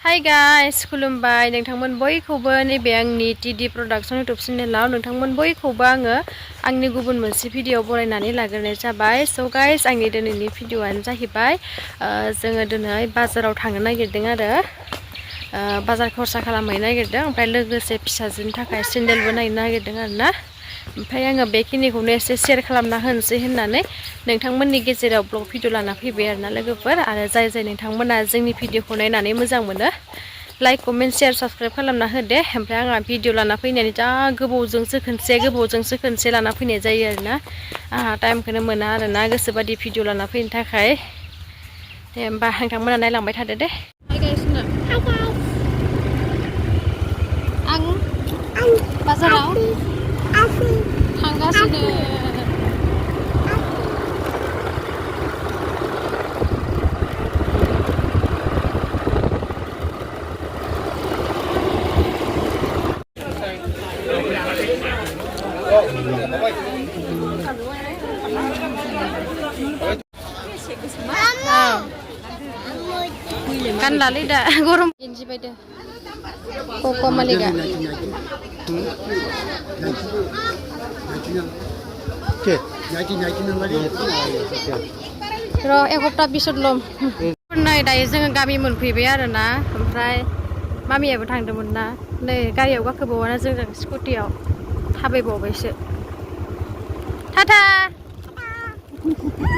Hi guys, खुलुमबाय नोंथांमोन बयखौबो नैबे आंनि टिडि प्रडाक्शन यूट्यूब चेनेलाव नोंथांमोन बयखौबो आङो आंनि गुबुन मोनसे भिडिअ बरायनानै लाग्रोनाय जाबाय। सो गाइस आंनि दिनैनि भिडिअआनो जाहैबाय जोङो दिनै बाजाराव थांनो नागिरदों आरो बाजार खरसा खालामहैनो नागिरदों ओमफ्राय लोगोसे फिसाजोनि थाखाय सेन्देलबो नायनो नागिरदों आरोना। ओमफ्राय आङो बेखिनिखौनो एसे शेयार खालामना होनोसै होननानै नोंथांमोननि गेजेराव ब्लग भिडिअ लाना फैबाय आरोना लोगोफोर आरो जाय नोंथांमोना जोंनि भिडिअखौ नायनानै मोजां मोनो लाइक कमेन्ट शेयार साबस्क्राइब खालामना हो दे। ओमफ्राय आंहा भिडिअ लाना फैनानै जा गोबावजोंसो खनसे लाना फैनाय जायो आरोना। आंहा टाइमखौनो मोना आरोना गोसोबादि भिडिअ लाना फैनो थाखाय। दे होमबा नोंथांमोना नायलांबाय थादो दे। आं बाजाराव थांगासिनो। Kan lali dah gorom inji baida koko maliga ro ek hopta bisod lom नै दायो जोङो गामि मोनफैबाय आरोना। ओमफ्राय मामियाबो थांदोंमोन ना नै गारियाव गाखोबावाना जों स्कुटियाव थाबायबावबायसो। टाटा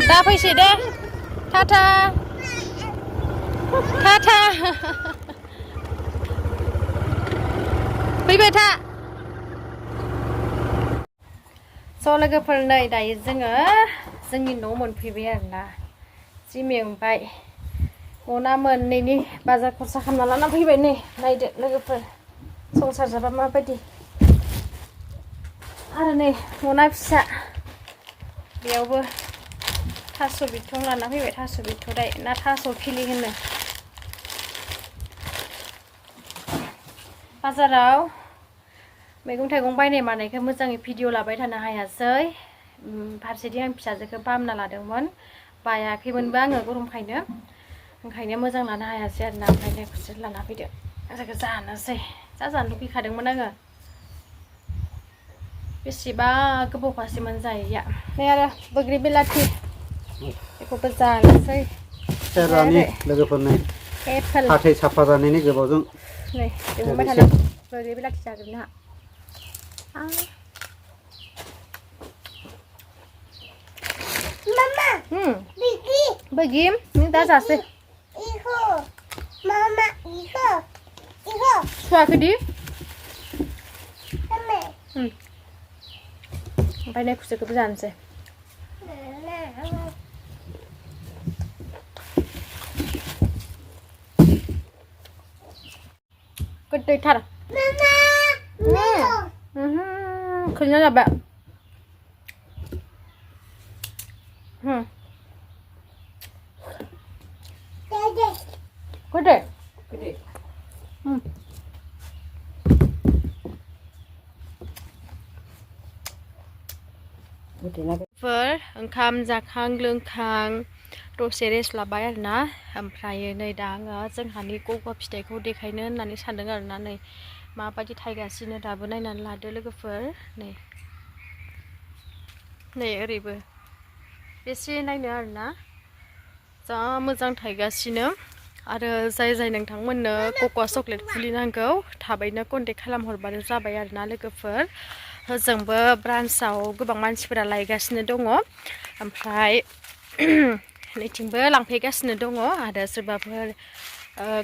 दा फैसै दे टाटा टाटा फैबाय था। स' लोगोफोर नै दायो जोङो जोंनि न' मोनफैबाय आरोना। जि मेंबाय मना मोननैनि बाजार खरसा खालामना लाना फैबाय। नै नायदो लोगोफोर संसार जाबा माबायदि आरो नै मना फिसा बेयावबो थास' बिथं लाना फैबाय। थास' बिथ'राइ ना थास' खिलि होनो। बाजाराव मैगं थाइगं बायनाय मानायखौ मोजाङै भिडिअ लाबाय थानो हायासै। फारसेथिं आं फिसाजोखौ बामना लादोंमोन बायाखैमोनबो आङो गरमखायनो ओंखायनो मोजां लानो हायासै आरोना। ओमफ्राय नेक्स्ट लाना फैदो जायखौ जानोसै जानो लुगैखादोंमोन आङो बेसेबा गोबावखासैमोन जायैया। नै आरो बैग्रि बिलाथि बेखौबो जानोसै लोगोफोरनो हाथाय साफा जानायनि गोबावजों नै दिहुनबाय थानाय बैग्रि बिलाथि जाग्रोनो Mama. Bagi ini dah selesai. Iho. Mama, iho. Iho. Suaka di? Mama. Apa ini aku suka pesan sih? Kedai tar. Mama. Kenyang apa? Gede. Gede. ओंखाम जाखां लोंखां दसे रेस्ट लाबाय आरोना। ओमफ्राय नै दा आङो जोंहानि गगा फिथाइखौ देखायनो होननानै सानदों आरोना। नै माबायदि थायगासिनो दाबो नायनानै लादो लोगोफोर। नै ओरैबो बेसे नायनो आरोना जा मोजां थायगासिनो। आरो जाय नोंथांमोननो कक'आ चक्लेट फुलि नांगौ थाबैनो कन्टेक्ट खालामहरबानो जाबाय आरोना लोगोफोर। होजोंबो ब्रान्सआव गोबां मानसिफोरा लायगासिनो दङ। ओमफ्राय नैथिंबो लांफैगासिनो दङ। आरो सोरबाफोर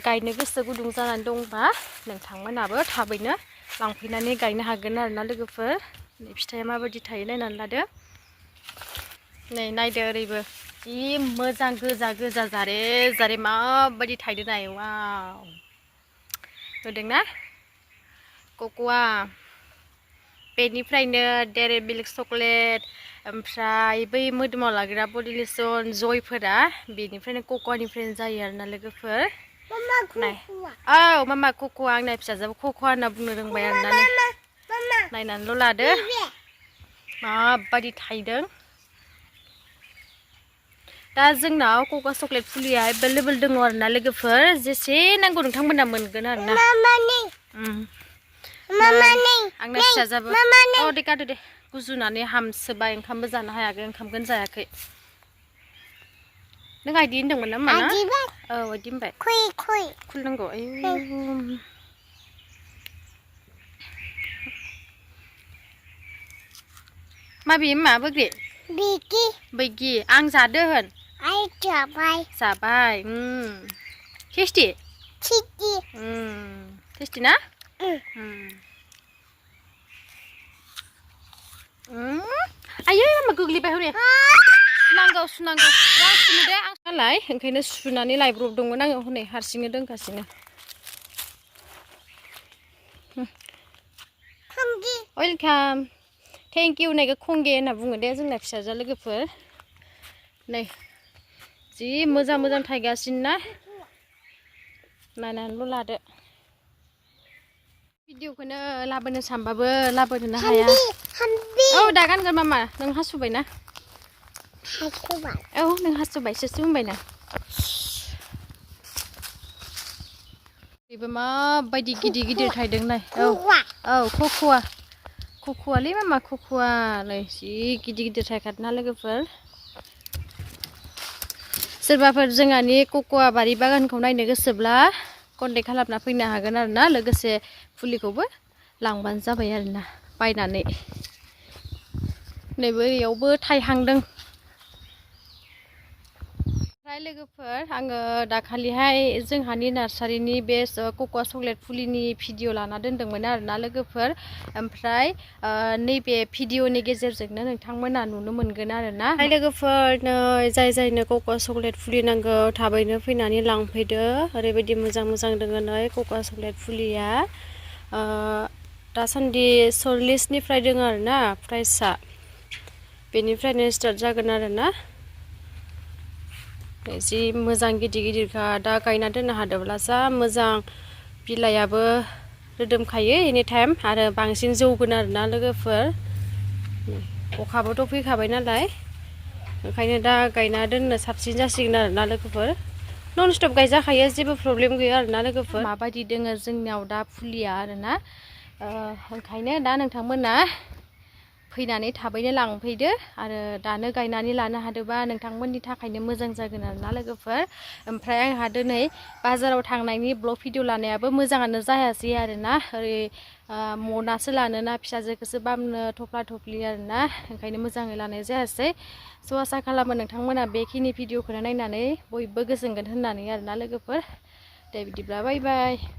गायनो गोसो गुदुं जानानै दंबा नोंथांमोनाबो थाबैनो लांफैनानै गायनो हागोन आरोना लोगोफोर। नै फिथाइया माबायदि थायो नायनानै लादो। नै नायदो ओरैबो जि मोजां गोजा गोजा जारे जारे माबायदि थायदो नाय। वाव नुदोंना कक'आ बेनिफ्रायनो डेरी मिल्क चक्लेट ओमफ्राय बै मोदोमाव लाग्रा बडि लोशन जयफोरा बेनिफ्रायनो कक'आनिफ्रायनो जायो आरोना लोगोफोर। नाय औ मामा कक'आ आंना फिसाजोबो कक'आ होनना बुंनो रोंबाय आरोना। नायनानैल' लादो माबायदि थायदों। दा जोंनाव क'का चक्लेट फुलिया एभेलेबल दङ आरोना लोगोफोर जेसे नांगौ नोंथांमोना मोनगोन आरोना आंना फिसाजाबो अ दे गारदो दे गुजुनानै हामसोबाय ओंखामबो जानो हायाखै ओंखामखौनो जायाखै नों आइदि होनदोंमोन नामा ना औ आइदि होनबाय खुलनांगौ आयु माबे मा बैग्रि बैग्रि आं जादो होन जाबाय टेस्टि टेस्टि ना आयै मा गोग्लैबाय हनै सुनांगौ सुनो दे आं नालाय ओंखायनो सुनानै लायब्रबदोंमोन आङो हनै हारसिंनो दोनगासिनो वेलकाम थेंक इउ होननायखौ खंगे होनना बुङो दे जोंना फिसाजो लोगोफोर नै जि मोजां थायगासिनो ना नायनानैल' लादो भिडिअखौनो लाबोनो सानबाबो लाबोनो हाया औ दा गानगोन मामा नों हासुबायना औ नों हासुबायसोसो होनबायना बेबो माबायदि गिदिर थायदों नाय औ खख'आलै मामा खख'आ नै जि गिदिर थायखादोंना लोगोफोर सोरबाफोर जोंहानि कक'आ बारि बागानखौ नायनो गोसोब्ला कन्टेक्ट खालामना फैनो हागोन आरोना लोगोसे फुलिखौबो लांबानो जाबाय आरोना बायनानै नैबे ओरैयावबो थायहांदों ओमफ्राय लोगोफोर आङो दाखालिहाय जोंहानि नार्सारिनि बे क'का चक्लेट फुलिनि भिडिअ लाना दोनदोंमोन आरोना लोगोफोर ओमफ्राय नैबे भिडिअनि गेजेरजोंनो नोंथांमोना नुनो मोनगोन आरोना लोगोफोर नै जायनो क'का चक्लेट फुलि नांगौ थाबैनो फैनानै लांफैदो ओरैबायदि मोजां दङ नै क'का चक्लेट फुलिया दासान्दि 40निफ्राय दङ आरोना प्राइसआ बेनिफ्रायनो स्टार्ट जागोन आरोना जि मोजां गिदिरखा दा गायना दोननो हादोंब्ला जा मोजां बिलाइयाबो रोदोमखायो एनि टाइम आरो बांसिन जौगोन आरोना लोगोफोर अखाबोथ' फैखाबाय नालाय ओंखायनो दा गायना दोननो साबसिन जासिगोन आरोना लोगोफोर नन स्टप गायजाखायो जेबो प्रब्लेम गैया आरोना लोगोफोर माबायदि दोङो जोंनियाव दा फुलिया आरोना ओंखायनो दा नोंथांमोना फैनानै थाबैनो लांफैदो आरो दानो गायनानै लानो हादोंबा नोंथांमोननि थाखायनो मोजां जागोन आरोना लोगोफोर ओमफ्राय आंहा दिनै बाजाराव थांनायनि ब्लग भिडिअ लानायाबो मोजाङानो जायासै आरोना ओरै मनासो लानोना फिसाजोखौसो बामनो थफ्ला थफ्लि आरोना ओंखायनो मोजाङै लानाय जायासै स' आसा खालामो नोंथांमोना बेखिनि भिडिअखौनो नायनानै बयबो गोजोनगोन होननानै आरोना लोगोफोर दे बिदिब्ला बाय बाय